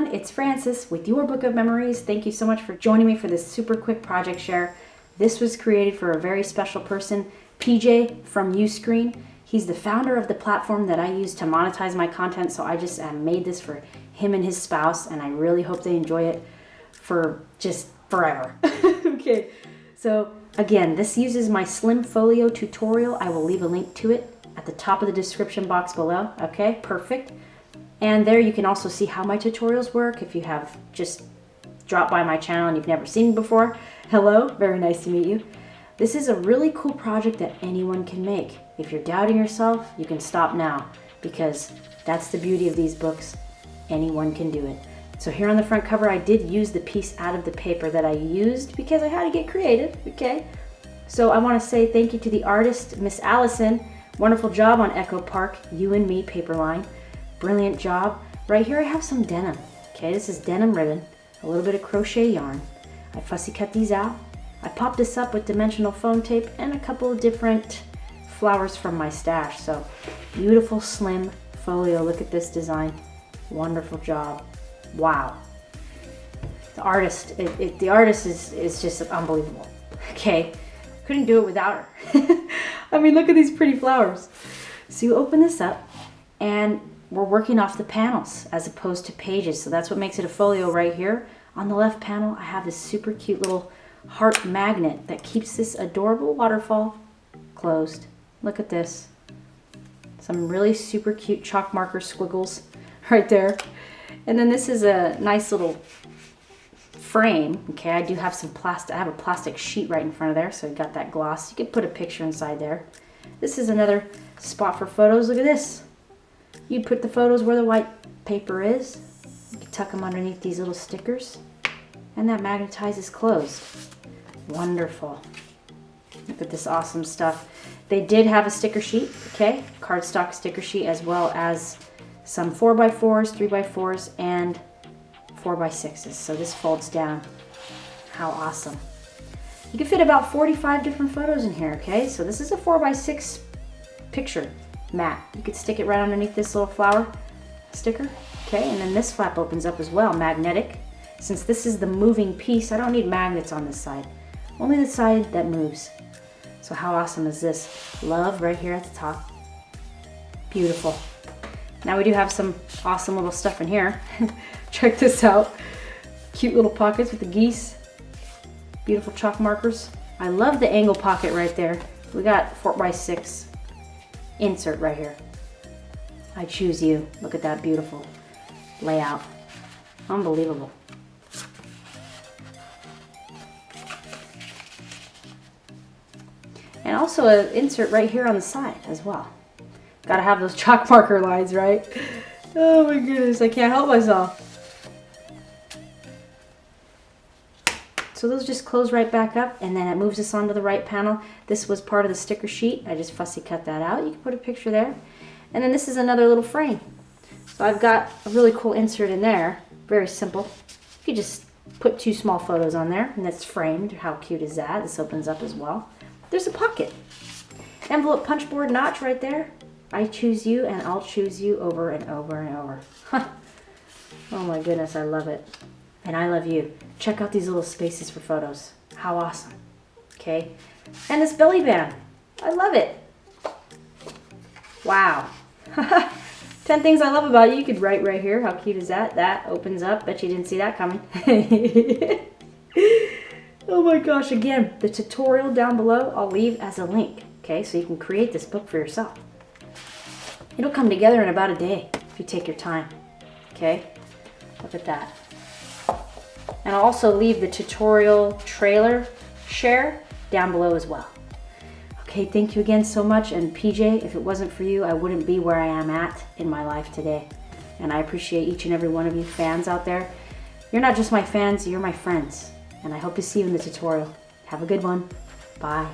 everyone, it's Frances with Your Book of Memories. Thank you so much for joining me for this super quick project share. This was created for a very special person, PJ from Uscreen. He's the founder of the platform that I use to monetize my content, so I just made this for him and his spouse, and I really hope they enjoy it for just forever. Okay, so again, this uses my Slim Folio tutorial. I will leave a link to it at the top of the description box below. Okay, perfect. And there you can also see how my tutorials work if you have just dropped by my channel and you've never seen me before. Hello, very nice to meet you. This is a really cool project that anyone can make. If you're doubting yourself, you can stop now, because that's the beauty of these books. Anyone can do it. So here on the front cover, I did use the piece out of the paper that I used because I had to get creative, okay? So I want to say thank you to the artist, Miss Allison. Wonderful job on Echo Park, You and Me paper line. Brilliant job. Right here I have some denim. Okay, this is denim ribbon, a little bit of crochet yarn. I fussy cut these out. I popped this up with dimensional foam tape and a couple of different flowers from my stash. So beautiful slim folio. Look at this design. Wonderful job. Wow. The artist, the artist is just unbelievable. Okay, couldn't do it without her. I mean, look at these pretty flowers. So you open this up and we're working off the panels as opposed to pages. So that's what makes it a folio right here. On the left panel, I have this super cute little heart magnet that keeps this adorable waterfall closed. Look at this. Some really super cute chalk marker squiggles right there. And then this is a nice little frame. Okay, I do have some plastic. I have a plastic sheet right in front of there, so I got that gloss. You can put a picture inside there. This is another spot for photos. Look at this. You put the photos where the white paper is. You can tuck them underneath these little stickers, and that magnetizes closed. Wonderful. Look at this awesome stuff. They did have a sticker sheet, okay? Cardstock sticker sheet, as well as some 4x4s, 3x4s, and 4x6s. So this folds down. How awesome. You can fit about 45 different photos in here, okay? So this is a 4x6 picture mat. You could stick it right underneath this little flower sticker, okay? And then this flap opens up as well, magnetic. Since this is the moving piece, I don't need magnets on this side. Only the side that moves. So how awesome is this? Love right here at the top. Beautiful. Now we do have some awesome little stuff in here. Check this out. Cute little pockets with the geese. Beautiful chalk markers. I love the angle pocket right there. We got 4x6 insert right here. I choose you. Look at that beautiful layout. Unbelievable. And also an insert right here on the side as well. Gotta have those chalk marker lines, right? Oh my goodness, I can't help myself. So those just close right back up, and then it moves us onto the right panel. This was part of the sticker sheet. I just fussy cut that out. You can put a picture there. And then this is another little frame. So I've got a really cool insert in there. Very simple. You can just put 2 small photos on there, and that's framed. How cute is that? This opens up as well. There's a pocket. Envelope punch board notch right there. I choose you, and I'll choose you over and over and over. Oh my goodness, I love it. And I love you. Check out these little spaces for photos. How awesome. Okay. And this belly band. I love it. Wow. 10 things I love about you. You could write right here. How cute is that? That opens up. Bet you didn't see that coming. Oh my gosh. Again, the tutorial down below I'll leave as a link. Okay, so you can create this book for yourself. It'll come together in about a day if you take your time. Okay, look at that. And I'll also leave the tutorial trailer share down below as well. Okay, thank you again so much. And PJ, if it wasn't for you, I wouldn't be where I am at in my life today. And I appreciate each and every one of you fans out there. You're not just my fans, you're my friends. And I hope to see you in the tutorial. Have a good one. Bye.